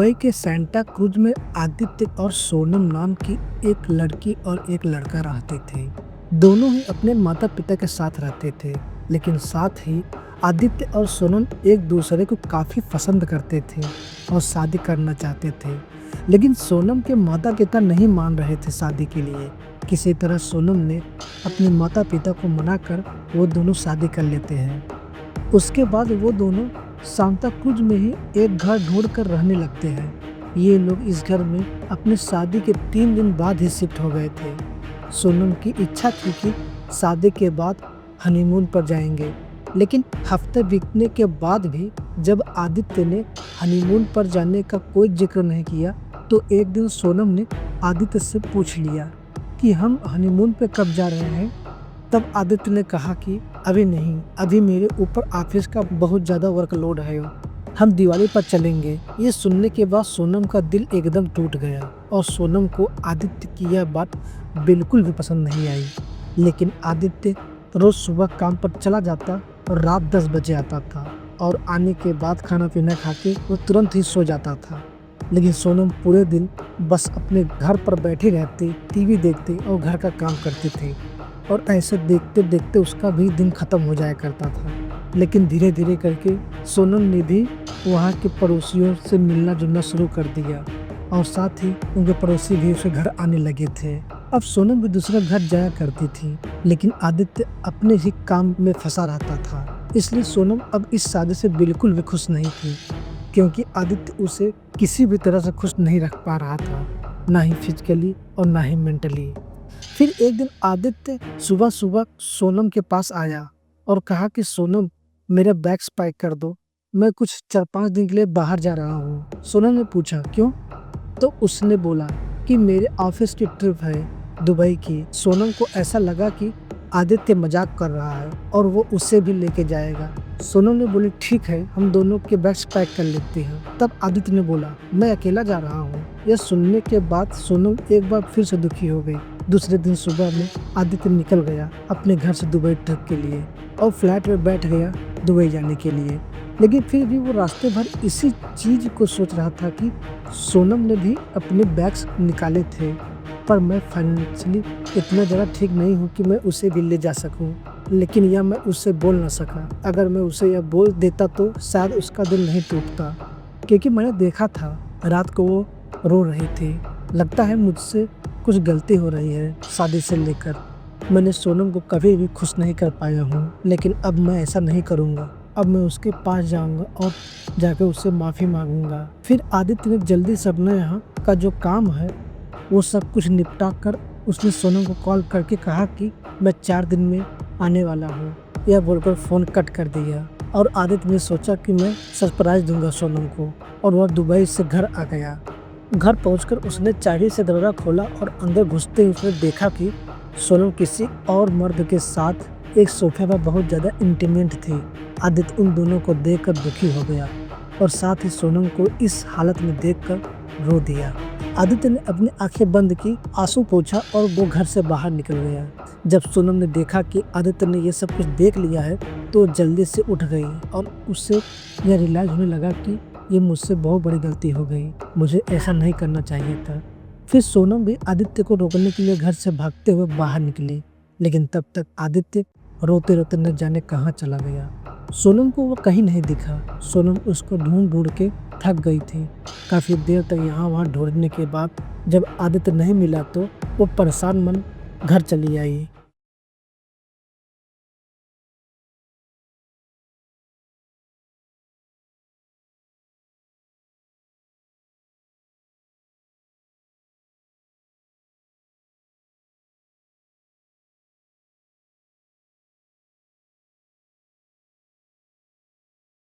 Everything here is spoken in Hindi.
दुबई के सेंटा क्रूज में आदित्य और सोनम नाम की एक लड़की और एक लड़का रहते थे। दोनों ही अपने माता पिता के साथ रहते थे, लेकिन साथ ही आदित्य और सोनम एक दूसरे को काफ़ी पसंद करते थे और शादी करना चाहते थे। लेकिन सोनम के माता पिता नहीं मान रहे थे शादी के लिए। किसी तरह सोनम ने अपने माता पिता को मनाकर वो दोनों शादी कर लेते हैं। उसके बाद वो दोनों सांता क्रूज में ही एक घर ढूंढ कर रहने लगते हैं। ये लोग इस घर में अपने शादी के 3 दिन बाद ही शिफ्ट हो गए थे। सोनम की इच्छा थी कि शादी के बाद हनीमून पर जाएंगे, लेकिन हफ्ते बीतने के बाद भी जब आदित्य ने हनीमून पर जाने का कोई जिक्र नहीं किया, तो एक दिन सोनम ने आदित्य से पूछ लिया कि हम हनीमून पे कब जा रहे हैं। तब आदित्य ने कहा कि अभी नहीं, अभी मेरे ऊपर ऑफिस का बहुत ज़्यादा वर्कलोड है, हम दिवाली पर चलेंगे। ये सुनने के बाद सोनम का दिल एकदम टूट गया और सोनम को आदित्य की यह बात बिल्कुल भी पसंद नहीं आई। लेकिन आदित्य रोज़ सुबह काम पर चला जाता और रात 10 बजे आता था और आने के बाद खाना पीना खा के वो तुरंत ही सो जाता था। लेकिन सोनम पूरे दिन बस अपने घर पर बैठी रहती, टीवी देखती और घर का काम करती थी और ऐसे देखते देखते उसका भी दिन ख़त्म हो जाया करता था। लेकिन धीरे धीरे करके सोनम ने भी वहाँ के पड़ोसियों से मिलना जुलना शुरू कर दिया और साथ ही उनके पड़ोसी भी उसके घर आने लगे थे। अब सोनम भी दूसरे घर जाया करती थी, लेकिन आदित्य अपने ही काम में फंसा रहता था। इसलिए सोनम अब इस शादी से बिल्कुल भी खुश नहीं थी, क्योंकि आदित्य उसे किसी भी तरह से खुश नहीं रख पा रहा था, ना ही फिजिकली और ना ही मेंटली। फिर एक दिन आदित्य सुबह सुबह सोनम के पास आया और कहा कि सोनम, मेरे बैग्स पैक कर दो, मैं कुछ 4-5 दिन के लिए बाहर जा रहा हूँ। सोनम ने पूछा क्यों? तो उसने बोला कि मेरे ऑफिस की ट्रिप है दुबई की। सोनम को ऐसा लगा कि आदित्य मजाक कर रहा है और वो उसे भी लेके जाएगा। सोनम ने बोली ठीक है, हम दोनों के बैग्स पैक कर लेते हैं। तब आदित्य ने बोला मैं अकेला जा रहा हूँ। यह सुनने के बाद सोनम एक बार फिर से दुखी हो गई। दूसरे दिन सुबह में आदित्य निकल गया अपने घर से दुबई ट्रिप के लिए और फ्लाइट में बैठ गया दुबई जाने के लिए। लेकिन फिर भी वो रास्ते भर इसी चीज़ को सोच रहा था कि सोनम ने भी अपने बैग्स निकाले थे, पर मैं फाइनेंशियली इतना ज़्यादा ठीक नहीं हूँ कि मैं उसे भी ले जा सकूँ। लेकिन यह मैं उससे बोल ना सका। अगर मैं उसे यह बोल देता तो शायद उसका दिल नहीं टूटता, क्योंकि मैंने देखा था रात को वो रो रही थी। लगता है मुझसे कुछ गलती हो रही है शादी से लेकर। मैंने सोनम को कभी भी खुश नहीं कर पाया हूँ, लेकिन अब मैं ऐसा नहीं करूँगा। अब मैं उसके पास जाऊँगा और जाकर उससे माफ़ी मांगूंगा। फिर आदित्य ने जल्दी से अपने यहाँ का जो काम है वो सब कुछ निपटा कर उसने सोनम को कॉल करके कहा कि मैं 4 दिन में आने वाला हूँ। यह बोलकर फ़ोन कट कर दिया और आदित्य ने सोचा कि मैं सरप्राइज़ दूंगा सोनम को, और वह दुबई से घर आ गया। घर पहुंचकर उसने चाबी से दरवाज़ा खोला और अंदर घुसते ही उसने देखा कि सोनम किसी और मर्द के साथ एक सोफे पर बहुत ज़्यादा इंटीमेट थी। आदित्य उन दोनों को देखकर दुखी हो गया और साथ ही सोनम को इस हालत में देखकर रो दिया। आदित्य ने अपनी आंखें बंद की, आंसू पोंछा और वो घर से बाहर निकल गया। जब सोनम ने देखा कि आदित्य ने ये सब कुछ देख लिया है, तो जल्दी से उठ गई और उससे यह रियलाइज होने लगा कि ये मुझसे बहुत बड़ी गलती हो गई, मुझे ऐसा नहीं करना चाहिए था। फिर सोनम भी आदित्य को रोकने के लिए घर से भागते हुए बाहर निकली, लेकिन तब तक आदित्य रोते रोते न जाने कहाँ चला गया। सोनम को वो कहीं नहीं दिखा। सोनम उसको ढूंढ ढूंढ के थक गई थी। काफ़ी देर तक यहाँ वहाँ ढूंढने के बाद जब आदित्य नहीं मिला तो वो परेशान मन घर चली आई।